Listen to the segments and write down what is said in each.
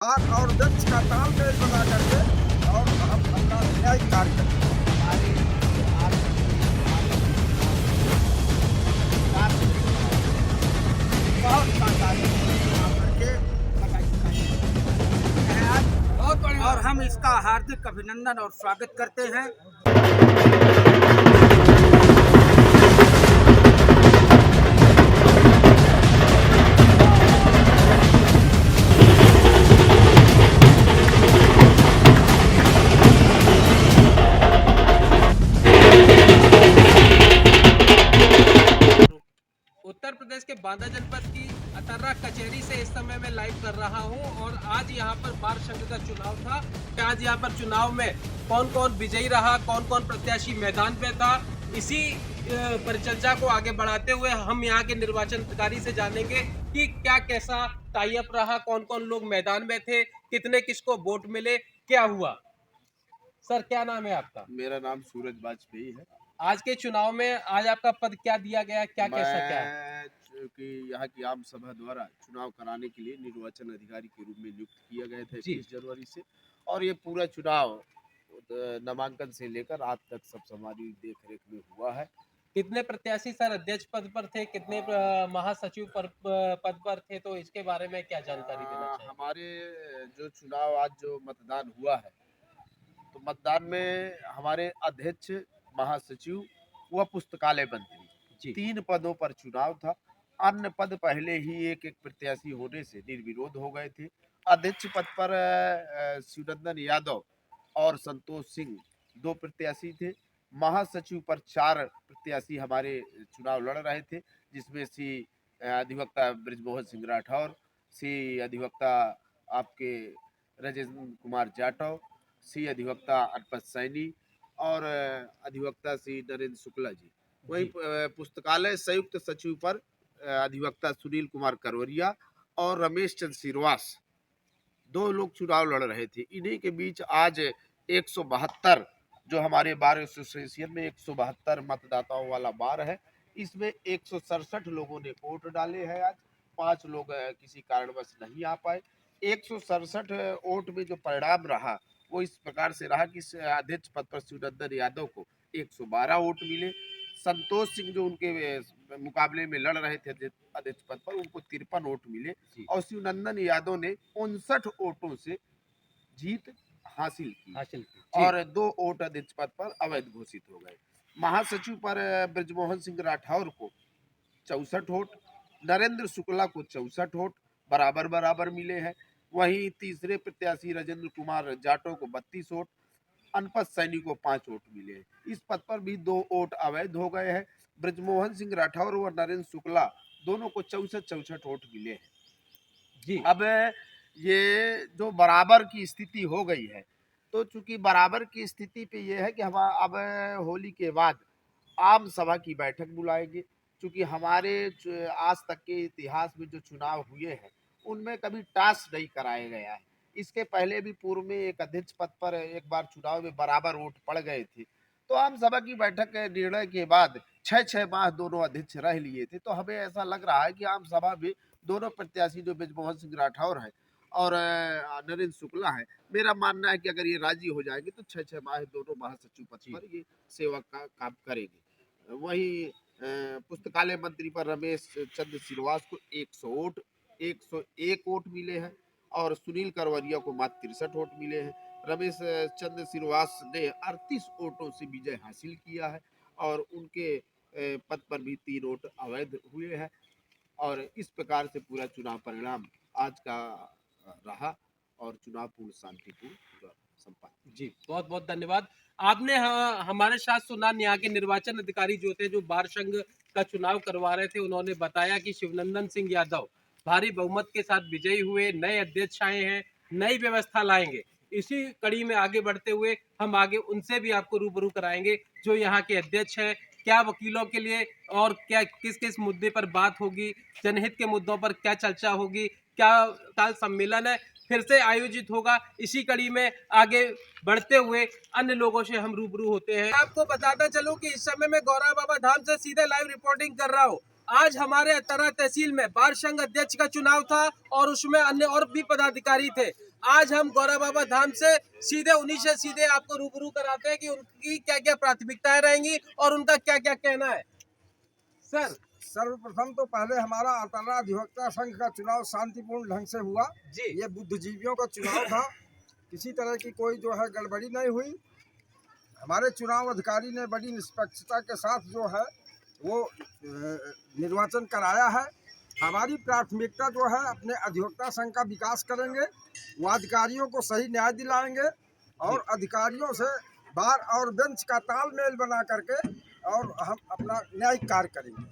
और वृक्ष का तालमेल बना करके और हम अपना न्याय कार्य करें। हमारे जो बहुत सा कार्य यहाँ करके है आज बहुत बढ़िया और हम इसका हार्दिक अभिनंदन और स्वागत करते हैं। उत्तर प्रदेश के बांदा जनपद की अतर्रा कचहरी से इस समय मैं लाइव कर रहा हूं और आज यहां पर बार संघ का चुनाव था। आज यहां पर चुनाव में कौन कौन विजयी रहा, कौन कौन प्रत्याशी मैदान में था, इसी परिचर्चा को आगे बढ़ाते हुए हम यहां के निर्वाचन अधिकारी से जानेंगे कि क्या कैसा टाई अप रहा, कौन कौन लोग मैदान में थे, कितने किसको वोट मिले, क्या हुआ। सर क्या नाम है आपका? मेरा नाम सूरज वाजपेयी है। आज के चुनाव में आज आपका पद क्या दिया गया, क्या कैसा क्या है? मैं कि यहाँ की आम सभा द्वारा चुनाव कराने के लिए निर्वाचन अधिकारी के रूप में नियुक्त किया गए थे जी। 21 जनवरी से, और ये पूरा चुनाव नामांकन से लेकर आज तक सब हमारी देख रेख में हुआ है। कितने प्रत्याशी सर अध्यक्ष पद पर थे, कितने महासचिव पद पर थे, तो इसके बारे में क्या जानकारी देना चाहिए? हमारे जो चुनाव आज जो मतदान हुआ है, तो मतदान में हमारे अध्यक्ष, महासचिव व पुस्तकालय मंत्री जी 3 पदों पर चुनाव था। अन्य पद पहले ही एक एक प्रत्याशी होने से निर्विरोध हो गए थे। अध्यक्ष पद पर शिवनंदन यादव और संतोष सिंह 2 प्रत्याशी थे। महासचिव पर 4 प्रत्याशी हमारे चुनाव लड़ रहे थे, जिसमें सी अधिवक्ता बृजमोहन सिंह राठौर, सी अधिवक्ता आपके राजेंद्र कुमार जाटव, सी अधिवक्ता अनपत सैनी और अधिवक्ता श्री नरेंद्र शुक्ला जी। वहीं जी पुस्तकालय संयुक्त सचिव पर अधिवक्ता सुनील कुमार करवरिया और रमेश चंद्र सिरवास 2 लोग चुनाव लड़ रहे थे। इन्हीं के बीच आज 172 जो हमारे बार एसोसिएशन में 172 मतदाताओं वाला बार है, इसमें 167 लोगों ने वोट डाले हैं। आज 5 लोग किसी कारणवश नहीं आ पाए। 167 वोट में जो परिणाम रहा वो इस प्रकार से रहा कि अध्यक्ष पद पर शिवनंदन यादव को 112 वोट मिले। संतोष सिंह जो उनके मुकाबले में लड़ रहे थे अध्यक्ष पद पर, उनको 53 वोट मिले और शिवनंदन यादव ने 59 वोटों से जीत हासिल की हासिल की और 2 वोट अध्यक्ष पद पर अवैध घोषित हो गए। महासचिव पर बृजमोहन सिंह राठौर को 64 वोट, नरेंद्र शुक्ला को 64 वोट बराबर बराबर मिले हैं। वहीं तीसरे प्रत्याशी राजेंद्र कुमार जाटव को 32 वोट, अनपत सैनी को 5 वोट मिले हैं। इस पद पर भी 2 वोट अवैध हो गए हैं। बृजमोहन सिंह राठौर और नरेंद्र शुक्ला दोनों को 64 वोट मिले हैं। जी अब ये जो बराबर की स्थिति हो गई है, तो चूंकि बराबर की स्थिति पे ये है कि हम अब होली के बाद आम सभा की बैठक बुलाएंगे। चूंकि हमारे आज तक के इतिहास में जो चुनाव हुए हैं उनमें कभी टास्क नहीं कराया गया है। इसके पहले भी पूर्व में एक अध्यक्ष पद पर एक बार चुनाव में बराबर वोट पड़ गए थे, तो आम सभा की बैठक के निर्णय के बाद 6-6 माह दोनों अध्यक्ष रह लिए थे। तो हमें ऐसा लग रहा है कि आम सभा में दोनों प्रत्याशी जो बृजमोहन सिंह राठौर है और नरेंद्र शुक्ला है, मेरा मानना है कि अगर ये राजी हो जाएंगे तो 6-6 माह दोनों महासचिव पद पर ये सेवा का काम करेंगे। वहीं पुस्तकालय मंत्री पर रमेश चंद्र सिरवास को 101 वोट मिले हैं और सुनील करवरिया को मात्र 63 वोट मिले हैं। रमेश चंद्र सिरवास ने 38 वोटों से विजय हासिल किया है और उनके पद पर भी 3 वोट अवैध हुए हैं और इस प्रकार से पूरा चुनाव परिणाम आज का रहा और चुनाव पूर्ण शांतिपूर्ण संपन्न। जी बहुत बहुत धन्यवाद। आपने हमारे साथ सुना यहाँ के निर्वाचन अधिकारी जो थे, जो बार संघ का चुनाव करवा रहे थे, उन्होंने बताया कि शिवनंदन सिंह यादव भारी बहुमत के साथ विजयी हुए, नए अध्यक्ष आए हैं, नई व्यवस्था लाएंगे। इसी कड़ी में आगे बढ़ते हुए हम आगे उनसे भी आपको रूबरू कराएंगे जो यहाँ के अध्यक्ष हैं, क्या वकीलों के लिए और क्या किस किस मुद्दे पर बात होगी, जनहित के मुद्दों पर क्या चर्चा होगी, क्या काल सम्मेलन है फिर से आयोजित होगा। इसी कड़ी में आगे बढ़ते हुए अन्य लोगों से हम रूबरू होते हैं। आपको बताता चलूं कि इस समय मैं गौरा बाबा धाम से सीधे लाइव रिपोर्टिंग कर रहा हूं। आज हमारे अतरा तहसील में बार संघ अध्यक्ष का चुनाव था और उसमें अन्य और भी पदाधिकारी थे। आज हम गौरव बाबा धाम से सीधे उन्हीं से सीधे आपको रूबरू कराते हैं कि उनकी क्या क्या प्राथमिकताएं रहेंगी और उनका क्या क्या कहना है। सर सर्वप्रथम तो पहले हमारा अतर्रा अधिवक्ता संघ का चुनाव शांतिपूर्ण ढंग से हुआ। जी ये बुद्धिजीवियों का चुनाव था, किसी तरह की कोई जो है गड़बड़ी नहीं हुई। हमारे चुनाव अधिकारी ने बड़ी निष्पक्षता के साथ जो है वो निर्वाचन कराया है। हमारी प्राथमिकता जो है अपने अधिवक्ता संघ का विकास करेंगे, वो अधिकारियों को सही न्याय दिलाएंगे और अधिकारियों से बार और बेंच का तालमेल बना करके और हम अपना न्यायिक कार्य करेंगे।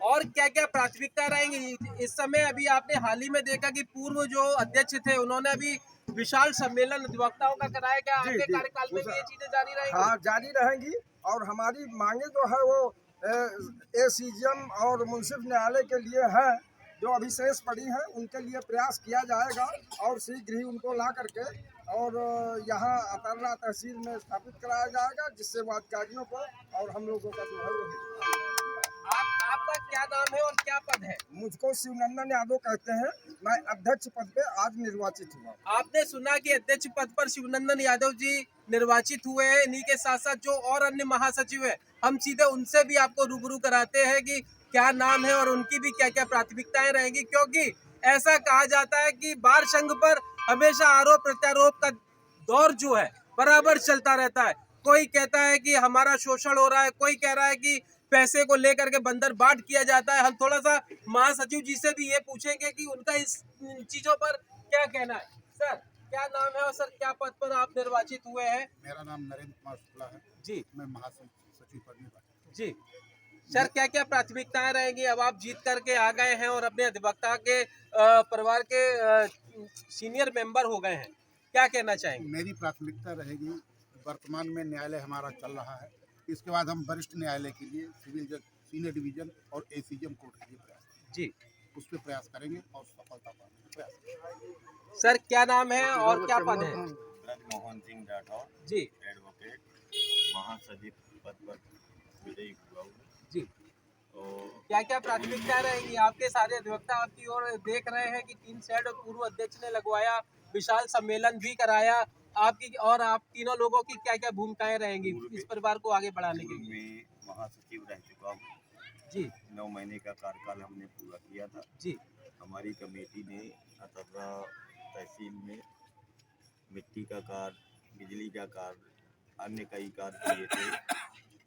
और क्या क्या प्राथमिकता रहेंगी इस समय? अभी आपने हाल ही में देखा कि पूर्व जो अध्यक्ष थे उन्होंने अभी विशाल सम्मेलन अधिवक्ताओं का कराया, क्या जी, आपके जी। कार्यकाल में भी ये चीजें जारी रहेंगी? हाँ, जारी रहेंगी। और हमारी मांगे जो है वो एसीजीएम और मुंसिफ न्यायालय के लिए है, जो अभी शेष पड़ी हैं उनके लिए प्रयास किया जाएगा और शीघ्र ही उनको ला करके और यहाँ अतर्रा तहसील में स्थापित कराया जाएगा, जिससे वो अधिकारियों को और हम लोगों का जो है वो आपका क्या नाम है और क्या पद है? मुझको शिवनंदन यादव कहते हैं। मैं अध्यक्ष पद पे आज निर्वाचित हुआ। आपने सुना कि अध्यक्ष पद पर शिवनंदन यादव जी निर्वाचित हुए हैं। इन्हीं के साथ साथ जो और अन्य महासचिव हैं, हम सीधे उनसे भी आपको रूबरू कराते हैं कि क्या नाम है और उनकी भी क्या क्या प्राथमिकताएं रहेंगी, क्योंकि ऐसा कहा जाता है कि बार संघ पर हमेशा आरोप प्रत्यारोप का दौर जो है बराबर चलता रहता है। कोई कहता है कि हमारा शोषण हो रहा है, कोई कह रहा है कि पैसे को लेकर के बंदर बाट किया जाता है। हम थोड़ा सा महासचिव जी से भी ये पूछेंगे कि उनका इस चीजों पर क्या कहना है। सर क्या नाम है और सर क्या पद पर आप निर्वाचित हुए हैं? मेरा नाम नरेंद्र कुमार शुक्ला है जी मैं महासचिव पद में बैठा। जी सर, क्या क्या प्राथमिकताएं रहेंगी? अब आप जीत करके आ गए हैं और अपने अधिवक्ता के परिवार के सीनियर मेंबर हो गए हैं, क्या कहना चाहेंगे? मेरी प्राथमिकता रहेगी, वर्तमान में न्यायालय हमारा चल रहा है, इसके बाद हम वरिष्ठ न्यायालय के लिए सिविल जज, सीनियर डिवीजन और एसीजीएम कोर्ट के लिए प्रयास जी उस पर प्रयास करेंगे और सफलता पाने का प्रयास करेंगे। सर क्या नाम है और क्या पद है? मोहन सिंह राठौर जी एडवोकेट महासचिव पद पर विजयी हुआ हूँ। जी और क्या क्या प्राथमिकता रहेंगी? आपके सारे अधिवक्ता आपकी ओर देख रहे हैं कि 3 शेड और पूर्व अध्यक्ष ने लगवाया, विशाल सम्मेलन भी कराया। आपकी और आप तीनों लोगों की क्या क्या भूमिकाएं रहेंगी इस परिवार को आगे बढ़ाने के लिए? में महासचिव रह चुका हूँ। जी 9 महीने का कार्यकाल हमने पूरा किया था। जी हमारी कमेटी ने अतर्रा तहसील में मिट्टी का कार्य, बिजली का कार्य, अन्य कई कार्य किए थे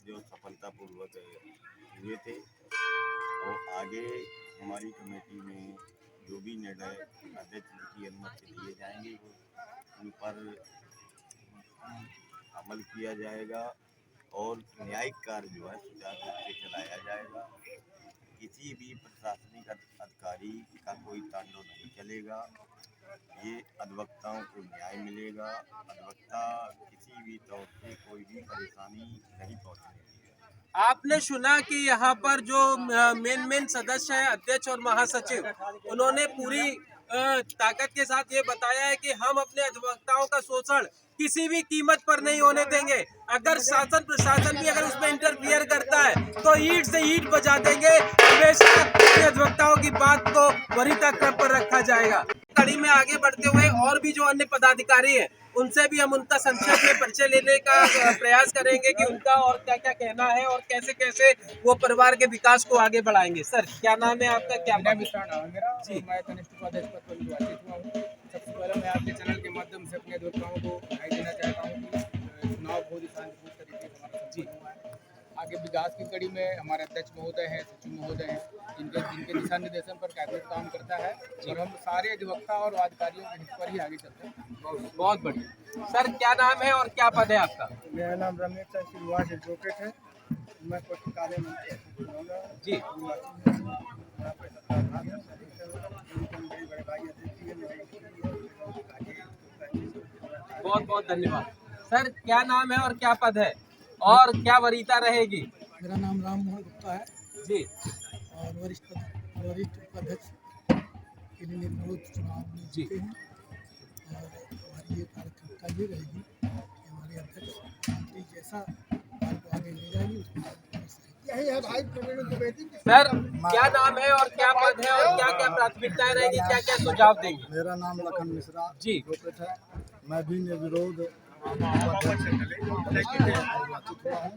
जो सफलतापूर्वक हुए थे। और आगे हमारी कमेटी में जो भी निर्णय अध्यक्ष जी की अनुमति से लिए जाएंगे उन पर अमल किया जाएगा और न्यायिक कार्य जो है सुचारू रूप से चलाया जाएगा। किसी भी प्रशासनिक अधिकारी का कोई तांडव नहीं चलेगा। ये अधिवक्ताओं को न्याय मिलेगा। अधिवक्ता किसी भी तौर से कोई भी परेशानी नहीं पहुंचने देगा। आपने सुना कि यहाँ पर जो मेन सदस्य हैं, अध्यक्ष और महासचिव, उन्होंने पूरी ताकत के साथ ये बताया है कि हम अपने अधिवक्ताओं का शोषण किसी भी कीमत पर नहीं होने देंगे। अगर शासन प्रशासन भी अगर उसमें इंटरफियर करता है तो ईंट से ईंट बजा देंगे। हमेशा अपने अधिवक्ताओं की बात को वरीयता क्रम पर रखा जाएगा। कड़ी में आगे बढ़ते हुए और भी जो अन्य पदाधिकारी हैं उनसे भी हम उनका संक्षेप में परिचय लेने का प्रयास करेंगे कि उनका और क्या क्या कहना है और कैसे कैसे वो परिवार के विकास को आगे बढ़ाएंगे। सर क्या नाम है आपका? क्या मिश्रा नाम है मेरा जी। और मैं कनिष्ठ उपाध्यक्ष पद पर निर्वाचित हुआ हूँ। सबसे पहले मैं आपके चैनल के माध्यम से अपने अधिवक्ताओं को बधाई देना चाहता हूँ कि चुनाव बहुत ही शांतिपूर्ण तरीके से हमारा संपन्न हुआ है। आगे विकास की कड़ी में हमारे अध्यक्ष महोदय हैं, सचिव महोदय हैं, जिनके दिशा निर्देशन पर कैबिनेट काम करता है और हम सारे अधिवक्ता और अधिकारियों के हित पर ही आगे चलते हैं। बहुत बढ़िया। सर क्या नाम है और क्या पद है आपका? मेरा नाम रमेश चंद्र श्रीवास एडवोकेट है। मैं पुस्तकालय मंत्री जी बहुत बहुत धन्यवाद। सर क्या नाम है और क्या पद है और क्या वरीयता रहेगी? मेरा नाम राम मोहन गुप्ता है जी और वरिष्ठ उपाध्यक्ष के लिए निर्विरोध चुनाव में जीते हैं और हमारी ये कार्यक्षमता ये रहेगी कि हमारे अध्यक्ष मंत्री जैसा बात को आगे ले जाएंगे उसको यही है भाई प्रवीण द्विवेदी। सर क्या नाम है और क्या पद है और क्या क्या प्राथमिकताएं रहेगी, क्या क्या सुझाव देंगे? मेरा नाम लखन मिश्रा जी एडवोकेट है। मैं भी निर्विरोध निर्वाचित हुआ हूँ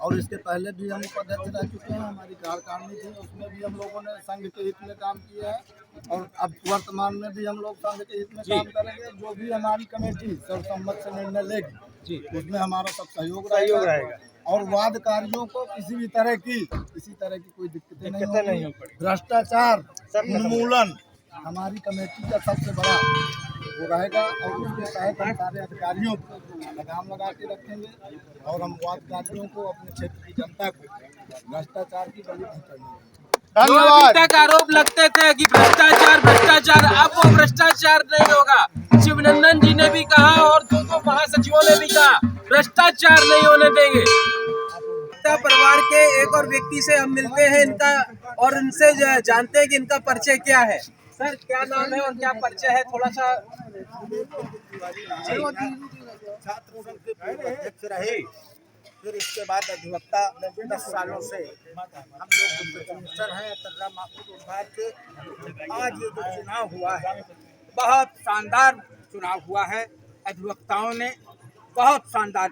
और इसके पहले भी हम उपाध्यक्ष रह चुके हैं। हमारी कार्यकारिणी थी, उसमें भी हम लोगों ने संघ के हित में काम किया है और अब वर्तमान में भी हम लोग संघ के हित में काम करेंगे। जो भी हमारी कमेटी सर्वसम्मत से निर्णय लेगी जी उसमें हमारा सब सहयोग रहेगा और वादकारियों को किसी तरह की कोई दिक्कतें नहीं होगी। भ्रष्टाचार उन्मूलन हमारी कमेटी का सबसे बड़ा वो रहेगा और उसके तहत हम सारे अधिकारियों को लगाम लगा के रखेंगे और हम वादकारियों को अपने क्षेत्र की जनता को भ्रष्टाचार की बलि नहीं करने देंगे। जो अभी तक आरोप लगते थे कि भ्रष्टाचार, अब वो भ्रष्टाचार नहीं होगा। शिवनंदन जी ने भी कहा और दो महासचिवों ने भी कहा भ्रष्टाचार नहीं होने देंगे। परिवार के एक और व्यक्ति से हम मिलते हैं इनका और उनसे जानते हैं कि इनका परिचय क्या है। सर क्या नाम है और क्या परिचय है, थोड़ा सा। छात्र संघ के पूर्व अध्यक्ष रहे, फिर इसके बाद अधिवक्ता 10 सालों से हम लोग कमिश्नर हैं तर्रा महफूज विभाग के। आज ये जो चुनाव हुआ है बहुत शानदार चुनाव हुआ है। अधिवक्ताओं ने बहुत शानदार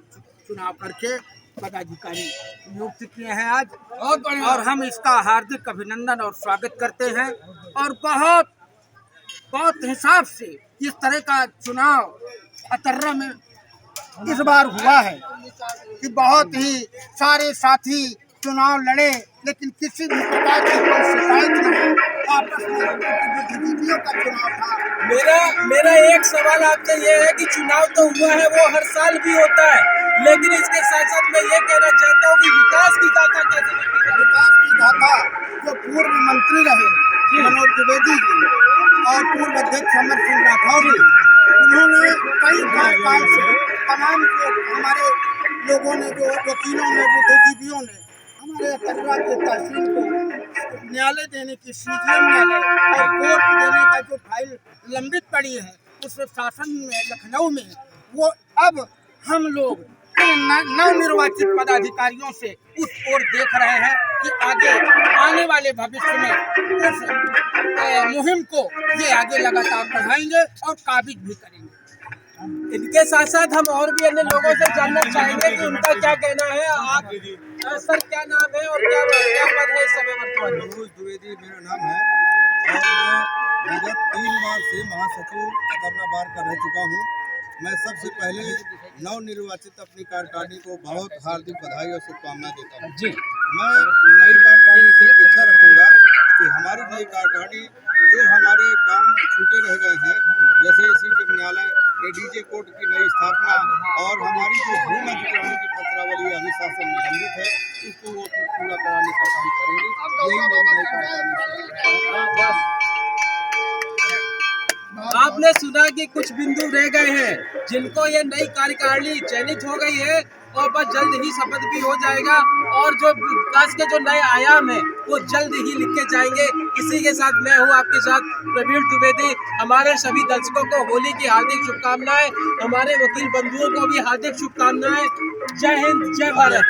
चुनाव करके पदाधिकारी नियुक्त किए हैं आज, और हम इसका हार्दिक अभिनंदन और स्वागत करते हैं। और बहुत हिसाब से इस तरह का चुनाव अतर्रा में इस बार हुआ है कि बहुत ही सारे साथी चुनाव लड़े लेकिन किसी भी प्रकार की कोई शिकायत नहीं। आपस में बुद्धिजीवियों का चुनाव था। मेरा एक सवाल आपसे ये है कि चुनाव तो हुआ है, वो हर साल भी होता है, लेकिन इसके साथ साथ मैं ये कहना चाहता हूँ कि विकास की गाथा कैसे बनती है? विकास की गाथा जो पूर्व मंत्री रहे मनोज द्विवेदी जी और पूर्व अध्यक्ष अमर सिंह राठौर जी, उन्होंने कई कार्यकाल से तमाम हमारे लोगों ने, जो वकीलों ने, बुद्धिजीवियों ने हमारे अतर्रा के तहसील को न्यायालय देने की, सीजीएम न्यायालय और कोर्ट देने का जो फाइल लंबित पड़ी है उस शासन में लखनऊ में, वो अब हम लोग नवनिर्वाचित पदाधिकारियों से उस ओर देख रहे हैं कि आगे आने वाले भविष्य में उस मुहिम को ये आगे लगातार बढ़ाएंगे और काबिज भी करेंगे। इनके साथ साथ हम और भी अन्य लोगों से जानना चाहेंगे कि उनका क्या कहना है। आप सर क्या नाम है और क्या पद है इस समय वर्तमान में? मनोज द्विवेदी मेरा नाम है और मैं विगत 3 बार से महासचिव अतर्रा बार का रह चुका हूँ। मैं सबसे पहले नवनिर्वाचित अपनी कार्यकारिणी को बहुत हार्दिक बधाई और शुभकामनाएं देता हूँ। जी मैं नई कार्यकारिणी से इच्छा रखूँगा कि हमारी नई कार्यकारिणी जो हमारे काम छूटे रह गए हैं, जैसे सीजीएम न्यायालय, एडीजे कोर्ट की नई स्थापना और हमारी जो भूमि अधिग्रहण की पत्रावली अभी शासन में लंबित है, इसको वो पूरा कराने का काम करेंगे। यही मेरी नई कार्यकारिणी है। आपने सुना कि कुछ बिंदु रह गए हैं जिनको ये नई कार्यकारिणी चयनित हो गई है और बस जल्द ही शपथ भी हो जाएगा और जो विकास के जो नए आयाम है वो जल्द ही लिखे जाएंगे। इसी के साथ मैं हूँ आपके साथ प्रवीण द्विवेदी। हमारे सभी दर्शकों को होली की हार्दिक शुभकामनाएं, हमारे वकील बंधुओं को भी हार्दिक शुभकामनाएं। जय हिंद, जय भारत।